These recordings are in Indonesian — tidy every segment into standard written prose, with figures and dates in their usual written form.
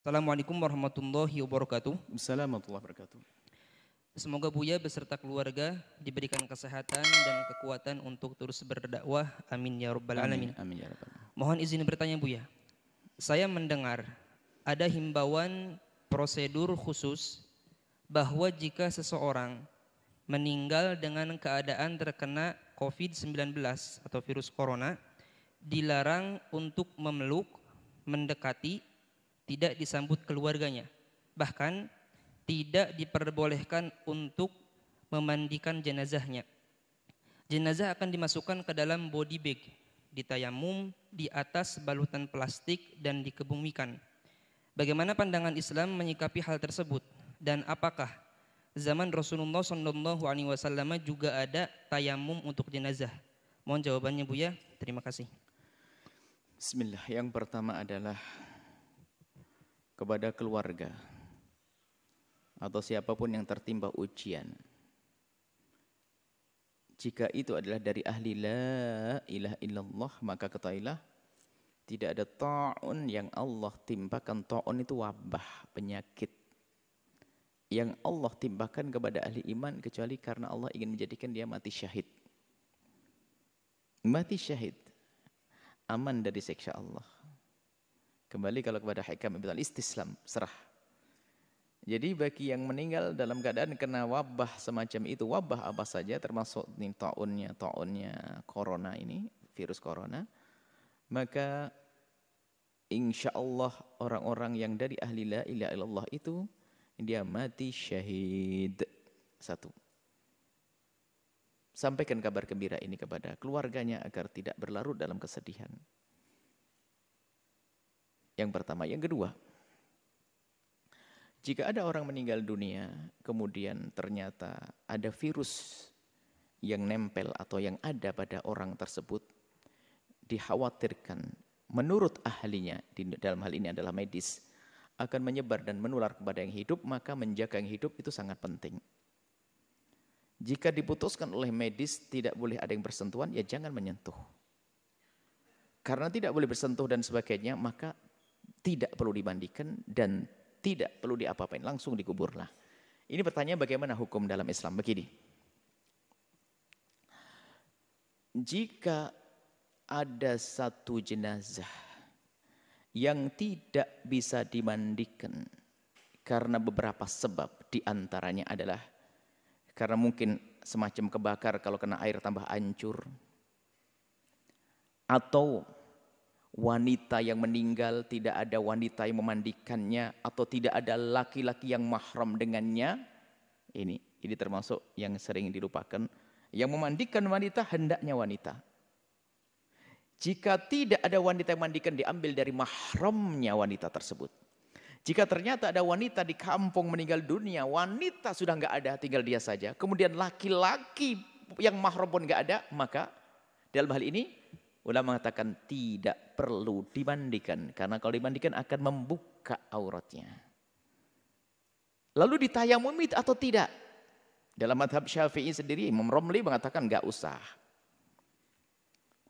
Assalamualaikum warahmatullahi wabarakatuh. Assalamualaikum warahmatullahi wabarakatuh. Semoga Buya beserta keluarga diberikan kesehatan dan kekuatan untuk terus berdakwah. Amin ya rabbal alamin. Amin ya rabbal alamin. Mohon izin bertanya Buya. Saya mendengar ada himbauan prosedur khusus bahwa jika seseorang meninggal dengan keadaan terkena COVID-19 atau virus corona, dilarang untuk memeluk, mendekati, tidak disambut keluarganya. Bahkan tidak diperbolehkan untuk memandikan jenazahnya. Jenazah akan dimasukkan ke dalam body bag, ditayamum di atas balutan plastik dan dikebumikan. Bagaimana pandangan Islam menyikapi hal tersebut? Dan apakah zaman Rasulullah SAW juga ada tayamum untuk jenazah? Mohon jawabannya Buya. Terima kasih. Bismillah. Yang pertama adalah kepada keluarga atau siapapun yang tertimpa ujian. Jika itu adalah dari ahli la ilaha illallah, maka ketahuilah tidak ada ta'un yang Allah timpakan. Ta'un itu wabah, penyakit yang Allah timpakan kepada ahli iman kecuali karena Allah ingin menjadikan dia mati syahid. Mati syahid, aman dari siksa Allah. Kembali kalau kepada hikam ibn al-istislam, serah. Jadi bagi yang meninggal dalam keadaan kena wabah semacam itu, wabah apa saja termasuk ta'unnya corona ini, virus corona, maka insya Allah orang-orang yang dari ahli la ilaha illallah itu dia mati syahid. Satu. Sampaikan kabar gembira ini kepada keluarganya agar tidak berlarut dalam kesedihan. Yang pertama. Yang kedua, jika ada orang meninggal dunia, kemudian ternyata ada virus yang nempel atau yang ada pada orang tersebut, dikhawatirkan menurut ahlinya, dalam hal ini adalah medis, akan menyebar dan menular kepada yang hidup, maka menjaga yang hidup itu sangat penting. Jika diputuskan oleh medis tidak boleh ada yang bersentuhan, ya jangan menyentuh. Karena tidak boleh bersentuh dan sebagainya, maka tidak perlu dimandikan dan tidak perlu diapa-apain, langsung dikuburlah. Ini pertanyaan bagaimana hukum dalam Islam? Begini. Jika ada satu jenazah yang tidak bisa dimandikan karena beberapa sebab, diantaranya adalah karena mungkin semacam kebakar kalau kena air tambah hancur, atau wanita yang meninggal tidak ada wanita yang memandikannya, atau tidak ada laki-laki yang mahram dengannya, ini termasuk yang sering dilupakan. Yang memandikan wanita hendaknya wanita. Jika tidak ada wanita yang memandikan, diambil dari mahramnya wanita tersebut. Jika ternyata ada wanita di kampung meninggal dunia, wanita sudah nggak ada, tinggal dia saja, kemudian laki-laki yang mahram pun nggak ada, maka dalam hal ini ulama mengatakan tidak perlu dimandikan, karena kalau dimandikan akan membuka auratnya. Lalu ditayamumi atau tidak? Dalam mazhab Syafi'i sendiri, Imam Romli mengatakan enggak usah.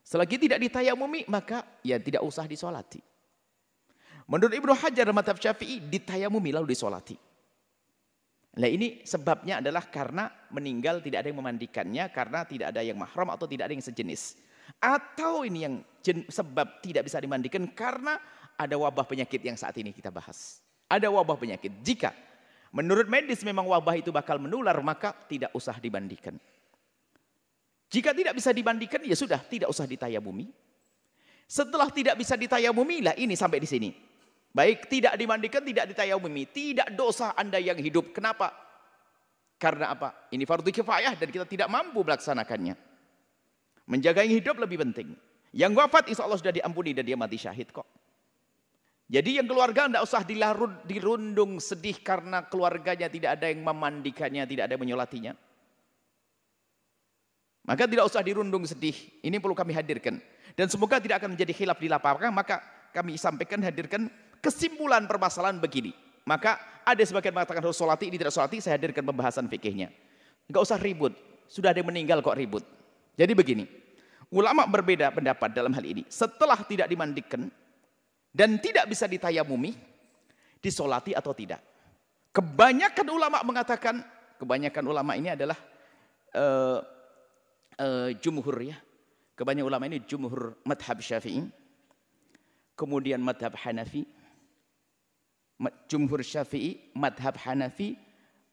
Selagi tidak ditayamumi, maka ya tidak usah disolati. Menurut Ibnu Hajar dalam mazhab Syafi'i, ditayamumi lalu disolati. Nah ini sebabnya adalah karena meninggal tidak ada yang memandikannya, karena tidak ada yang mahram atau tidak ada yang sejenis. Atau ini yang sebab tidak bisa dimandikan karena ada wabah penyakit yang saat ini kita bahas. Ada wabah penyakit. Jika menurut medis memang wabah itu bakal menular, maka tidak usah dimandikan. Jika tidak bisa dimandikan, ya sudah, tidak usah ditayamumi. Setelah tidak bisa ditayamumi, lah ini sampai di sini. Baik, tidak dimandikan, tidak ditayamumi, tidak dosa Anda yang hidup. Kenapa? Karena apa? Ini fardu kifayah dan kita tidak mampu melaksanakannya. Menjaga yang hidup lebih penting. Yang wafat insya Allah sudah diampuni dan dia mati syahid kok. Jadi yang keluarga tidak usah dirundung sedih karena keluarganya tidak ada yang memandikannya, tidak ada yang menyolatinya. Maka tidak usah dirundung sedih. Ini perlu kami hadirkan. Dan semoga tidak akan menjadi khilaf di lapangan. Maka kami sampaikan, hadirkan kesimpulan permasalahan begini. Maka ada sebagian mengatakan harus solati, ini tidak solati, saya hadirkan pembahasan fikihnya. Enggak usah ribut. Sudah ada yang meninggal kok ribut. Jadi begini, ulama berbeda pendapat dalam hal ini. Setelah tidak dimandikan dan tidak bisa ditayamumi, disolati atau tidak. Kebanyakan ulama mengatakan, kebanyakan ulama ini adalah jumhur ya. Kebanyakan ulama ini jumhur madhab Syafi'i, kemudian madhab Hanafi, jumhur Syafi'i, madhab Hanafi,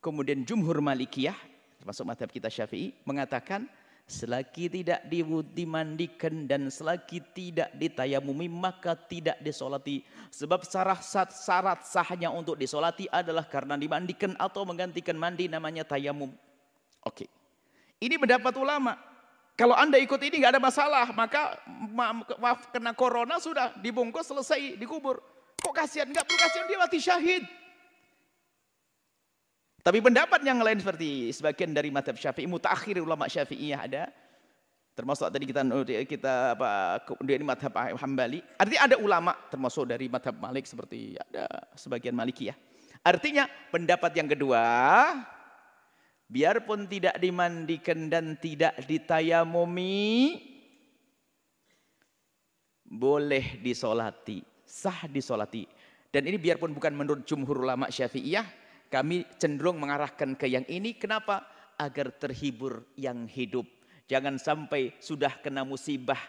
kemudian jumhur Malikiyah, termasuk madhab kita Syafi'i, mengatakan selagi tidak dimandikan dan selagi tidak ditayamumi maka tidak disolati. Sebab syarat sahnya untuk disolati adalah karena dimandikan atau menggantikan mandi, namanya tayamum. Oke. Ini pendapat ulama. Kalau Anda ikut ini nggak ada masalah, maka maaf kena corona sudah dibungkus selesai dikubur. Kok kasihan? Nggak perlu kasihan, dia mati syahid. Tapi pendapat yang lain seperti sebagian dari mazhab Syafi'i, mutaakhir ulama Syafi'iyah ada, termasuk tadi kita ini mazhab Hambali. Artinya ada ulama termasuk dari mazhab Malik seperti ada sebagian Malikiyah. Artinya pendapat yang kedua, biarpun tidak dimandikan dan tidak ditayamumi, boleh disolati, sah disolati. Dan ini biarpun bukan menurut jumhur ulama Syafi'iyah, kami cenderung mengarahkan ke yang ini. Kenapa? Agar terhibur yang hidup. Jangan sampai sudah kena musibah,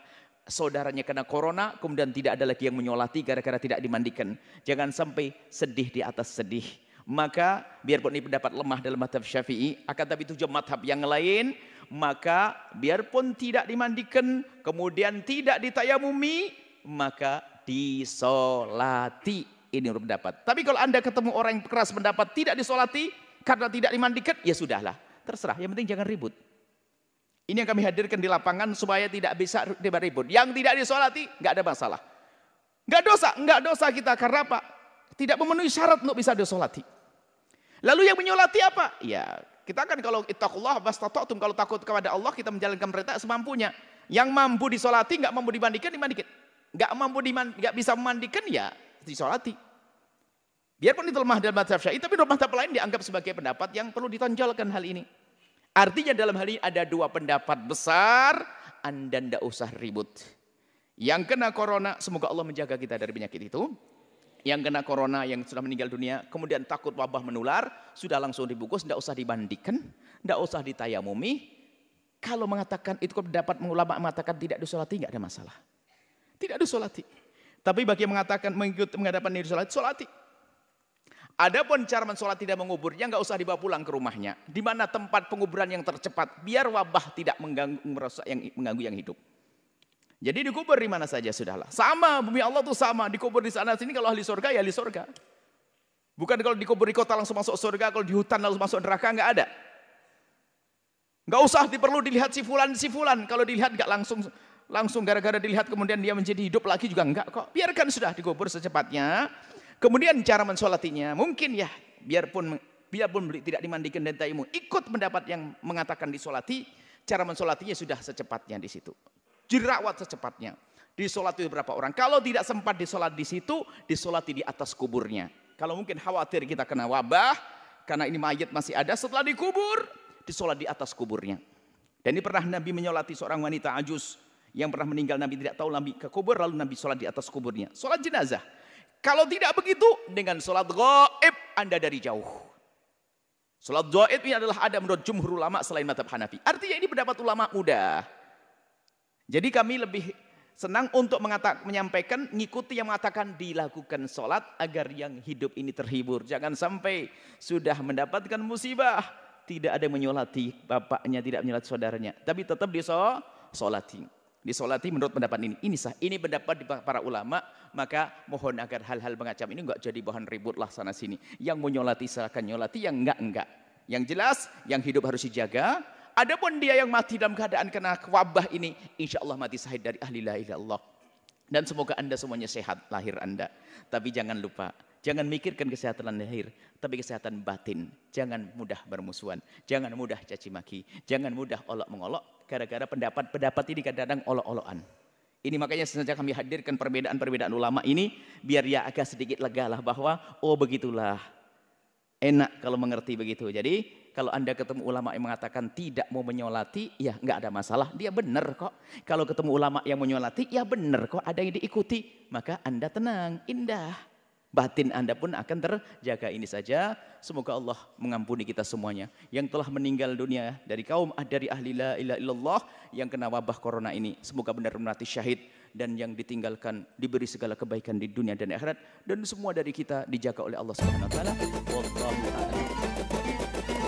saudaranya kena corona, kemudian tidak ada lagi yang menyolati gara-gara tidak dimandikan. Jangan sampai sedih di atas sedih. Maka biarpun ini pendapat lemah dalam mazhab Syafi'i, akan tapi tujuh mazhab yang lain, maka biarpun tidak dimandikan, kemudian tidak ditayamumi, maka disolati. Ini menurut pendapat. Tapi kalau Anda ketemu orang yang keras pendapat tidak disolati karena tidak dimandikan, ya sudahlah, terserah. Yang penting jangan ribut. Ini yang kami hadirkan di lapangan supaya tidak bisa ribut. Yang tidak disolati nggak ada masalah. Nggak dosa kita karena apa? Tidak memenuhi syarat untuk bisa disolati. Lalu yang menyolati apa? Ya, kita kan kalau ittaqullah mastata'tum, kalau takut kepada Allah kita menjalankan perintah semampunya. Yang mampu disolati, nggak mampu dimandikan, dimandikan. Nggak bisa memandikan, ya disolati. Biarpun itu lemah dalam mazhab Syafi'i, tapi dalam mazhab lain dianggap sebagai pendapat yang perlu ditonjolkan hal ini. Artinya dalam hal ini ada dua pendapat besar, Anda tidak usah ribut. Yang kena corona, semoga Allah menjaga kita dari penyakit itu. Yang kena corona, yang sudah meninggal dunia, kemudian takut wabah menular, sudah langsung dibungkus, tidak usah dimandikan, tidak usah ditayamumi. Kalau mengatakan itu pendapat ulama mengatakan tidak disolati, nggak ada masalah. Tidak disolati. Tapi bagi yang mengatakan mengikuti menghadapan diri solati. Adapun cara mensolati dan menguburnya nggak usah dibawa pulang ke rumahnya. Di mana tempat penguburan yang tercepat, biar wabah tidak mengganggu yang hidup. Jadi dikubur di mana saja sudahlah. Sama, bumi Allah tuh sama, dikubur di sana sini. Kalau ahli surga ya ahli surga. Bukan kalau dikubur di kota langsung masuk surga, kalau di hutan langsung masuk neraka, nggak ada. Nggak usah perlu dilihat si fulan. Kalau dilihat nggak langsung gara-gara dilihat kemudian dia menjadi hidup lagi juga enggak kok. Biarkan sudah dikubur secepatnya. Kemudian cara mensolatinya mungkin ya biarpun tidak dimandikan dan tayamum, ikut pendapat yang mengatakan disolati, cara mensolatinya sudah secepatnya di situ. Dirawat secepatnya. Disolati berapa orang? Kalau tidak sempat disolat di situ, disolati di atas kuburnya. Kalau mungkin khawatir kita kena wabah karena ini mayat masih ada, setelah dikubur disolat di atas kuburnya. Dan ini pernah Nabi menyolati seorang wanita ajus yang pernah meninggal, Nabi tidak tahu, Nabi ke kubur, lalu Nabi sholat di atas kuburnya. Sholat jenazah. Kalau tidak begitu, dengan sholat gaib, Anda dari jauh. Sholat gaib ini adalah ada menurut jumhur ulama selain mazhab Hanafi. Artinya ini pendapat ulama mudah. Jadi kami lebih senang untuk menyampaikan, ngikuti yang mengatakan dilakukan sholat agar yang hidup ini terhibur. Jangan sampai sudah mendapatkan musibah, tidak ada yang menyolati bapaknya, tidak menyolati saudaranya. Tapi tetap disolati. Disolati menurut pendapat ini. Ini sah. Ini pendapat di para ulama. Maka mohon agar hal-hal macam ini enggak jadi bahan ribut lah sana sini. Yang menyolati silakan nyolati, yang enggak. Yang jelas, yang hidup harus dijaga. Adapun dia yang mati dalam keadaan kena wabah ini, insya Allah mati syahid dari ahli la ilaha illallah. Dan semoga Anda semuanya sehat lahir Anda. Tapi jangan lupa, jangan mikirkan kesehatan lahir, tapi kesehatan batin. Jangan mudah bermusuhan, jangan mudah caci maki, jangan mudah olok-mengolok. Gara-gara pendapat ini kadang-kadang olok-olokan. Ini makanya sengaja kami hadirkan perbedaan-perbedaan ulama ini, biar ya agak sedikit lega lah bahwa, oh begitulah. Enak kalau mengerti begitu. Jadi kalau Anda ketemu ulama yang mengatakan tidak mau menyolati, ya nggak ada masalah. Dia benar kok. Kalau ketemu ulama yang menyolati, ya benar kok. Ada yang diikuti. Maka Anda tenang, indah. Batin Anda pun akan terjaga. Ini saja. Semoga Allah mengampuni kita semuanya. Yang telah meninggal dunia dari dari ahli la ilaha illallah yang kena wabah corona ini. Semoga benar-benar mati syahid. Dan yang ditinggalkan diberi segala kebaikan di dunia dan akhirat. Dan semua dari kita dijaga oleh Allah Subhanahu wa taala. Wallahu a'lam.